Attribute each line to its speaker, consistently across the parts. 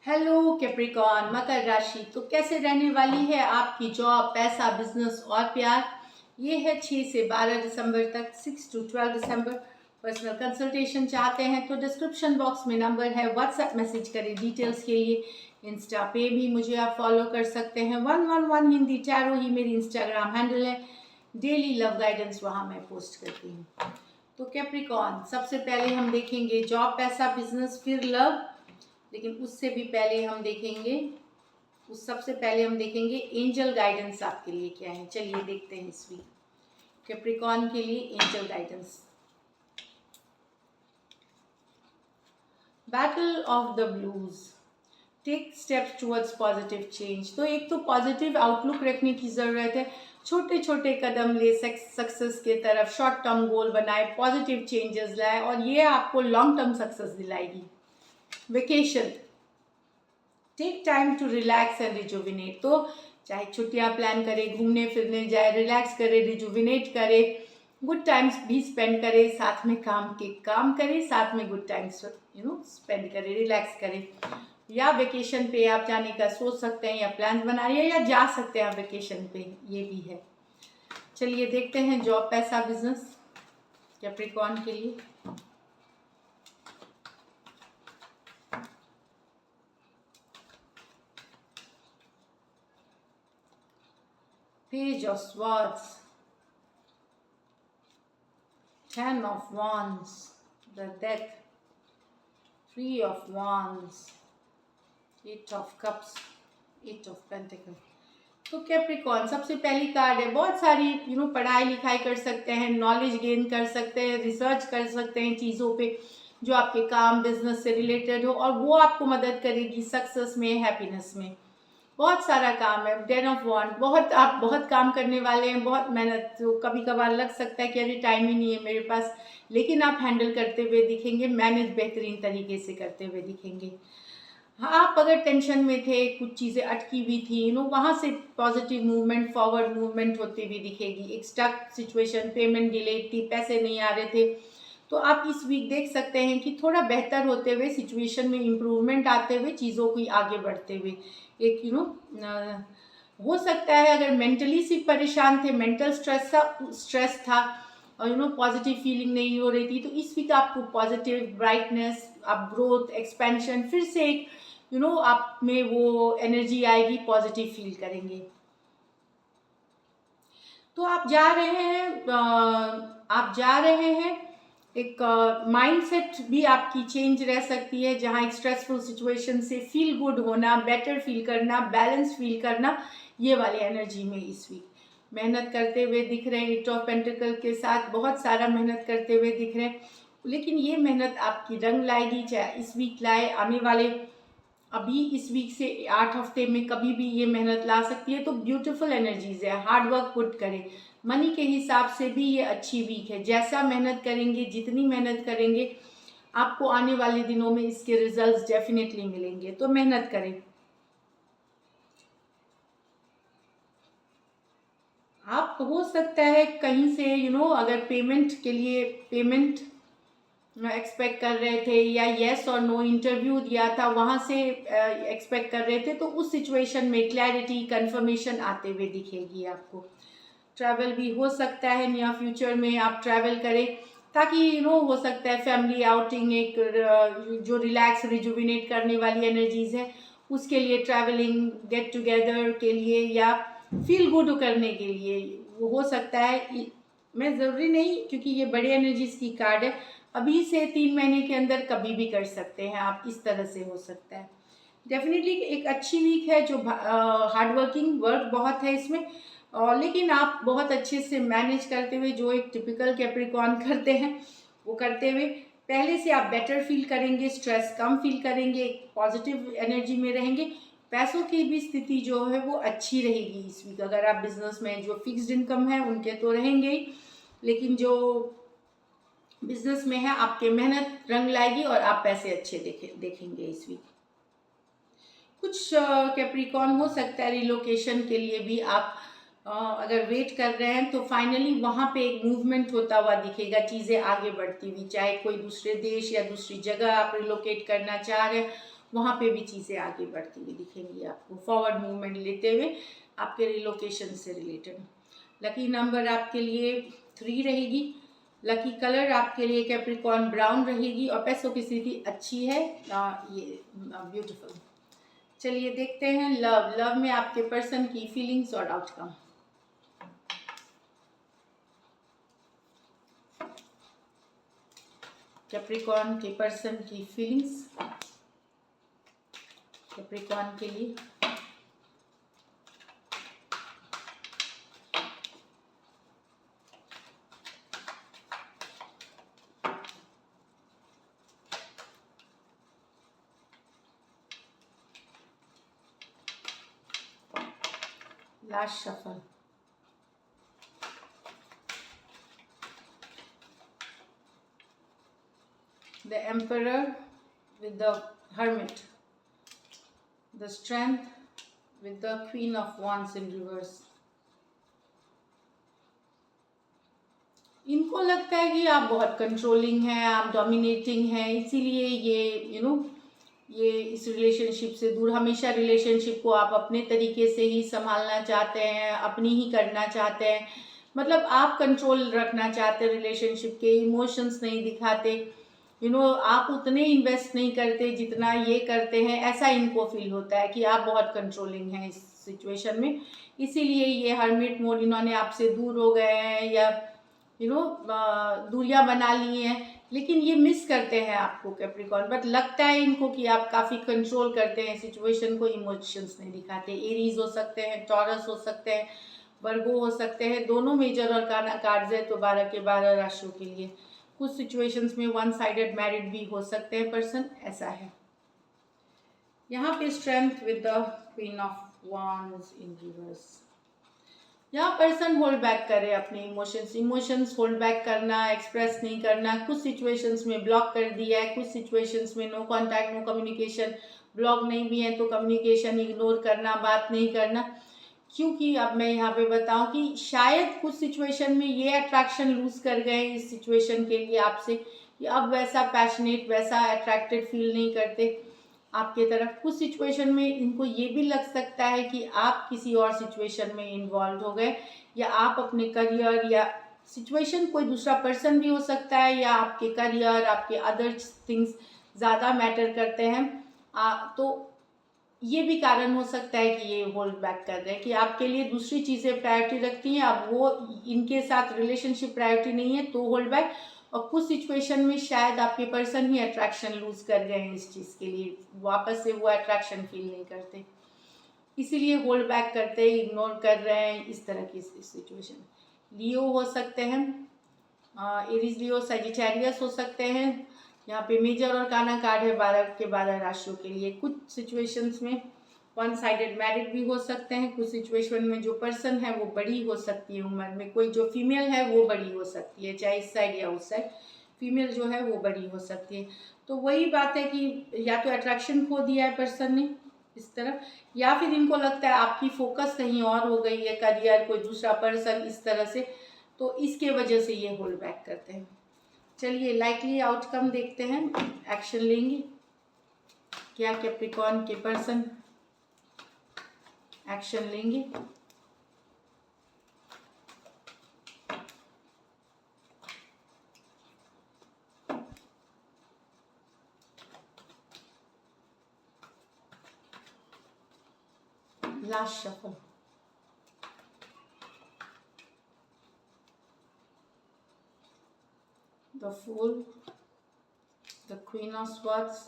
Speaker 1: Hello Capricorn मकर राशि। तो कैसे रहने वाली है आपकी जॉब, पैसा, बिजनेस और प्यार। ये है 6 से 12 दिसंबर तक, 6 to 12 दिसंबर। पर्सनल कंसल्टेशन चाहते हैं तो डिस्क्रिप्शन बॉक्स में नंबर है, व्हाट्सएप मैसेज करें डिटेल्स के लिए। इंस्टा पे भी मुझे आप फॉलो कर सकते हैं, 111 हिंदी टैरो ही मेरी इंस्टाग्राम हैंडल है। डेली लव गाइडेंस वहाँ मैं पोस्ट करती हूँ। तो कैप्रिकॉर्न, सबसे पहले हम देखेंगे जॉब, पैसा, बिजनेस, फिर लव। लेकिन उससे भी पहले हम देखेंगे, सबसे पहले हम देखेंगे एंजल गाइडेंस आपके लिए क्या है। चलिए देखते हैं इस वीक कैप्रिकॉर्न के लिए angel guidance. Battle of the blues, take steps towards positive change. तो एक तो पॉजिटिव आउटलुक रखने की ज़रूरत है, छोटे छोटे कदम ले सक्सेस के तरफ, शॉर्ट टर्म गोल बनाए, पॉजिटिव चेंजेस लाए और ये आपको लॉन्ग टर्म सक्सेस दिलाएगी। Vacation, take time to relax and rejuvenate. तो चाहे छुट्टियां प्लान करें, घूमने फिरने जाए, रिलैक्स करे, रिजुविनेट करे, गुड टाइम्स भी स्पेंड करे, साथ में काम करे, साथ में गुड टाइम्स स्पेंड करे, रिलैक्स करे। या वेकेशन पे आप जाने का सोच सकते हैं या प्लान बना रही है या जा सकते हैं आप वेकेशन पे, ये भी है। चलिए देखते हैं जॉब, पैसा, बिजनेस कैप्रिकॉर्न के लिए। Page of Swords, 10 of Wands, the Death, 3 of Wands, 8 of Cups, 8 of Pentacles। तो कैप्रिकॉर्न सबसे पहली कार्ड है, बहुत सारी पढ़ाई लिखाई कर सकते हैं, नॉलेज गेन कर सकते हैं, रिसर्च कर सकते हैं चीज़ों पे जो आपके काम बिजनेस से रिलेटेड हो और वो आपको मदद करेगी सक्सेस में, हैप्पीनेस में। बहुत सारा काम है। 10 ऑफ वॉन्ड, आप बहुत काम करने वाले हैं, बहुत मेहनत। तो कभी कभार लग सकता है कि अरे टाइम ही नहीं है मेरे पास, लेकिन आप हैंडल करते हुए दिखेंगे, मैनेज बेहतरीन तरीके से करते हुए दिखेंगे। हाँ, आप अगर टेंशन में थे, कुछ चीज़ें अटकी हुई थी वहाँ से पॉजिटिव मूवमेंट, फॉरवर्ड मूवमेंट होती हुई दिखेगी। एक स्टक सिचुएशन, पेमेंट डिले थी, पैसे नहीं आ रहे थे, तो आप इस वीक देख सकते हैं कि थोड़ा बेहतर होते हुए, सिचुएशन में इम्प्रूवमेंट आते हुए, चीज़ों को आगे बढ़ते हुए। एक हो सकता है अगर मेंटली सिर्फ परेशान थे, मेंटल स्ट्रेस था और पॉजिटिव फीलिंग नहीं हो रही थी, तो इस वीक आपको पॉजिटिव ब्राइटनेस, आप ग्रोथ, एक्सपेंशन, फिर से एक आप में वो एनर्जी आएगी, पॉजिटिव फील करेंगे। तो आप जा रहे हैं एक माइंडसेट भी आपकी चेंज रह सकती है, जहाँ एक स्ट्रेसफुल सिचुएशन से फील गुड होना, बेटर फील करना, बैलेंस फील करना, ये वाली एनर्जी में इस वीक मेहनत करते हुए दिख रहे हैं। 8 ऑफ पेंटिकल के साथ बहुत सारा मेहनत करते हुए दिख रहे हैं, लेकिन ये मेहनत आपकी रंग लाएगी, चाहे इस वीक लाए, आने वाले अभी इस वीक से 8 हफ्ते में कभी भी ये मेहनत ला सकती है। तो ब्यूटीफुल एनर्जीज है, हार्ड वर्क पुट करें। मनी के हिसाब से भी ये अच्छी वीक है, जैसा मेहनत करेंगे, जितनी मेहनत करेंगे, आपको आने वाले दिनों में इसके रिजल्ट्स डेफिनेटली मिलेंगे। तो मेहनत करें। आप हो सकता है कहीं से अगर पेमेंट के लिए पेमेंट एक्सपेक्ट कर रहे थे या येस और नो इंटरव्यू दिया था, वहाँ से एक्सपेक्ट कर रहे थे, तो उस सिचुएशन में क्लैरिटी, कंफर्मेशन आते हुए दिखेगी आपको। ट्रैवल भी हो सकता है, नियर फ्यूचर में आप ट्रैवल करें, ताकि हो सकता है फैमिली आउटिंग, एक जो रिलैक्स, रिजुविनेट करने वाली एनर्जीज है, उसके लिए ट्रैवलिंग, गेट टुगेदर के लिए या फील गुड करने के लिए वो हो सकता है। मैं ज़रूरी नहीं, क्योंकि ये बड़े एनर्जीज की कार्ड है, अभी से 3 महीने के अंदर कभी भी कर सकते हैं आप, इस तरह से हो सकता है। डेफिनेटली एक अच्छी वीक है, जो हार्ड वर्किंग वर्क बहुत है इसमें, लेकिन आप बहुत अच्छे से मैनेज करते हुए, जो एक टिपिकल कैप्रिकॉर्न करते हैं वो करते हुए, पहले से आप बेटर फील करेंगे, स्ट्रेस कम फील करेंगे, पॉजिटिव एनर्जी में रहेंगे। पैसों की भी स्थिति जो है वो अच्छी रहेगी इस वीक। अगर आप बिजनेस में जो फिक्स्ड इनकम है उनके तो रहेंगे ही, लेकिन जो बिजनेस में है आपके मेहनत रंग लाएगी और आप पैसे अच्छे देखेंगे इस वीक। कुछ कैप्रिकॉर्न हो सकता है रिलोकेशन के लिए भी आप अगर वेट कर रहे हैं, तो फाइनली वहाँ पे एक मूवमेंट होता हुआ दिखेगा, चीज़ें आगे बढ़ती हुई, चाहे कोई दूसरे देश या दूसरी जगह आप रिलोकेट करना चाह रहे हैं, वहाँ पे भी चीज़ें आगे बढ़ती हुई दिखेंगी आपको, फॉरवर्ड मूवमेंट लेते हुए आपके रिलोकेशन से रिलेटेड। लकी नंबर आपके लिए 3 रहेगी। लकी कलर आपके लिए कैप्रिकॉर्न ब्राउन रहेगी और पैसों की स्थिति अच्छी है। ये ब्यूटीफुल। चलिए देखते हैं लव में आपके पर्सन की फीलिंग्स और आउटकम। कैप्रिकॉर्न के पर्सन की फीलिंग्स कैप्रिकॉर्न के लिए। Last shuffle. The Emperor with the Hermit, the Strength with the Queen of Wands in reverse। इनको लगता है कि आप बहुत कंट्रोलिंग हैं, आप डोमिनेटिंग हैं, इसीलिए ये ये इस रिलेशनशिप से दूर, हमेशा रिलेशनशिप को आप अपने तरीके से ही संभालना चाहते हैं, अपनी ही करना चाहते हैं, मतलब आप कंट्रोल रखना चाहते हैं रिलेशनशिप के, इमोशंस नहीं दिखाते, आप उतने इन्वेस्ट नहीं करते जितना ये करते हैं, ऐसा इनको फील होता है कि आप बहुत कंट्रोलिंग हैं इस सिचुएशन में। इसीलिए ये हर्मिट मोड, इन्होंने आपसे दूर हो गए हैं या दूरियां बना ली हैं, लेकिन ये मिस करते हैं आपको कैप्रिकॉर्न। बट लगता है इनको कि आप काफ़ी कंट्रोल करते हैं सिचुएशन को, इमोशंस नहीं दिखाते। एरीज हो सकते हैं, टॉरस हो सकते हैं, वर्गो हो सकते हैं, दोनों मेजर और कार्ड्स है तो 12 के 12 राशियों के लिए। कुछ सिचुएशंस में वन साइडेड मैरिड भी हो सकते हैं पर्सन, ऐसा है। यहाँ पे strength with the queen of wands in reverse. यहाँ पर्सन होल्ड बैक करे अपने इमोशंस होल्ड बैक करना, एक्सप्रेस नहीं करना, कुछ सिचुएशंस में ब्लॉक कर दिया है, कुछ सिचुएशंस में no contact no communication, block नहीं भी है तो कम्युनिकेशन इग्नोर करना, बात नहीं करना। क्योंकि अब मैं यहाँ पे बताऊँ कि शायद कुछ सिचुएशन में ये अट्रैक्शन लूज कर गए इस सिचुएशन के लिए आपसे, कि अब वैसा पैशनेट, वैसा अट्रैक्टेड फील नहीं करते आपके तरफ। कुछ सिचुएशन में इनको ये भी लग सकता है कि आप किसी और सिचुएशन में इन्वॉल्व हो गए, या आप अपने करियर या सिचुएशन, कोई दूसरा पर्सन भी हो सकता है, या आपके करियर, आपके अदर थिंग्स ज़्यादा मैटर करते हैं। तो ये भी कारण हो सकता है कि ये होल्ड बैक कर रहे हैं, कि आपके लिए दूसरी चीज़ें प्रायोरिटी रखती हैं, अब वो इनके साथ रिलेशनशिप प्रायोरिटी नहीं है तो होल्ड बैक। और कुछ सिचुएशन में शायद आपके पर्सन ही अट्रैक्शन लूज कर गए हैं इस चीज़ के लिए, वापस से वो अट्रैक्शन फील नहीं करते, इसीलिए होल्ड बैक करते हैं, इग्नोर कर रहे हैं, इस तरह की सिचुएशन। लियो हो सकते हैं, एरीज लियो सजिटेरियस हो सकते हैं। यहाँ पे मेजर और काना कार्ड है 12 के 12 राशियों के लिए। कुछ सिचुएशंस में वन साइडेड मैरिड भी हो सकते हैं, कुछ सिचुएशन में जो पर्सन है वो बड़ी हो सकती है उम्र में, कोई जो फीमेल है वो बड़ी हो सकती है, चाहे इस साइड या उस साइड, फीमेल जो है वो बड़ी हो सकती है। तो वही बात है कि या तो अट्रैक्शन खो दिया है पर्सन ने इस तरफ, या फिर इनको लगता है आपकी फोकस कहीं और हो गई है, करियर, कोई दूसरा पर्सन, इस तरह से, तो इसके वजह से ये होल्ड बैक करते हैं। चलिए लाइकली आउटकम देखते हैं, एक्शन लेंगे क्या कैप्रिकॉर्न के पर्सन एक्शन लेंगे। Last shuffle. The Fool, the Queen of Swords,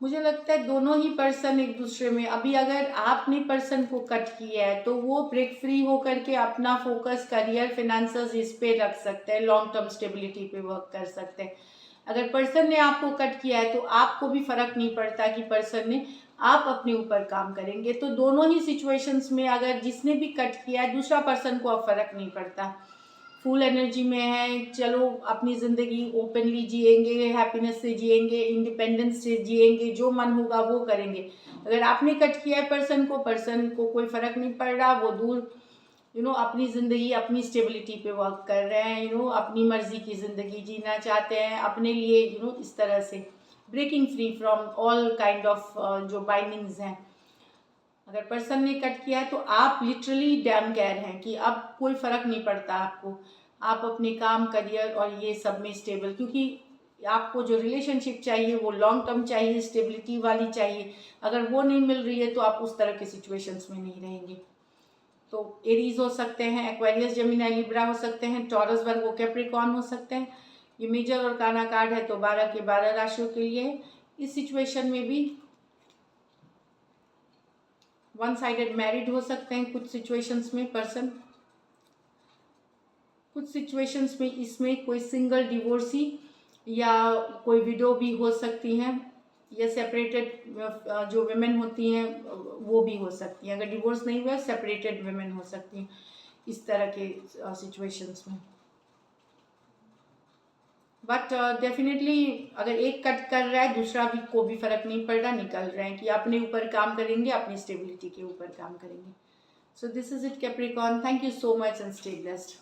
Speaker 1: मुझे लगता है दोनों ही पर्सन एक दूसरे में, अभी अगर आपने पर्सन को कट किया है तो वो ब्रेक फ्री होकर के अपना फोकस करियर, फिनेंसेस इस पे रख सकते हैं, लॉन्ग टर्म स्टेबिलिटी पे वर्क कर सकते हैं। अगर पर्सन ने आपको कट किया है तो आपको भी फर्क नहीं पड़ता कि पर्सन ने, आप अपने ऊपर काम करेंगे। तो दोनों ही सिचुएशंस में अगर जिसने भी कट किया है दूसरा पर्सन को अब फर्क नहीं पड़ता, फुल एनर्जी में है, चलो अपनी ज़िंदगी ओपनली जिएंगे, हैप्पीनेस से जिएंगे, इंडिपेंडेंस से जिएंगे, जो मन होगा वो करेंगे। अगर आपने कट किया है पर्सन को कोई फ़र्क नहीं पड़ रहा, वो दूर अपनी ज़िंदगी अपनी स्टेबिलिटी पे वर्क कर रहे हैं, अपनी मर्ज़ी की ज़िंदगी जीना चाहते हैं अपने लिए, इस तरह से breaking free from all kind of जो बाइंडिंग्स हैं। अगर पर्सन ने कट किया है तो आप लिटरली डैम केयर हैं कि अब कोई फ़र्क नहीं पड़ता आपको, आप अपने काम, करियर और ये सब में स्टेबल, क्योंकि आपको जो रिलेशनशिप चाहिए वो लॉन्ग टर्म चाहिए, स्टेबिलिटी वाली चाहिए। अगर वो नहीं मिल रही है तो आप उस तरह के सिचुएशंस में नहीं रहेंगे। तो एरीज हो सकते हैं, एक्वेरियस, जेमिनी, लिब्रा हो सकते हैं, टॉरस, वर्गो, कैप्रिकॉर्न हो सकते हैं। ये मेजर और काना कार्ड है तो 12 के 12 राशियों के लिए। इस सिचुएशन में भी वन साइडेड मैरिड हो सकते हैं कुछ सिचुएशंस में पर्सन, कुछ सिचुएशंस में इसमें कोई सिंगल डिवोर्सी या कोई विडो भी हो सकती हैं, या सेपरेटेड जो विमेन होती हैं वो भी हो सकती हैं। अगर डिवोर्स नहीं हुआ सेपरेटेड विमेन हो सकती हैं इस तरह के सिचुएशंस में। बट डेफिनेटली अगर एक कट कर रहा है दूसरा भी को भी फर्क नहीं पड़ रहा, निकल रहे हैं कि अपने ऊपर काम करेंगे, अपनी स्टेबिलिटी के ऊपर काम करेंगे। So this is it Capricorn, thank you so much and stay blessed.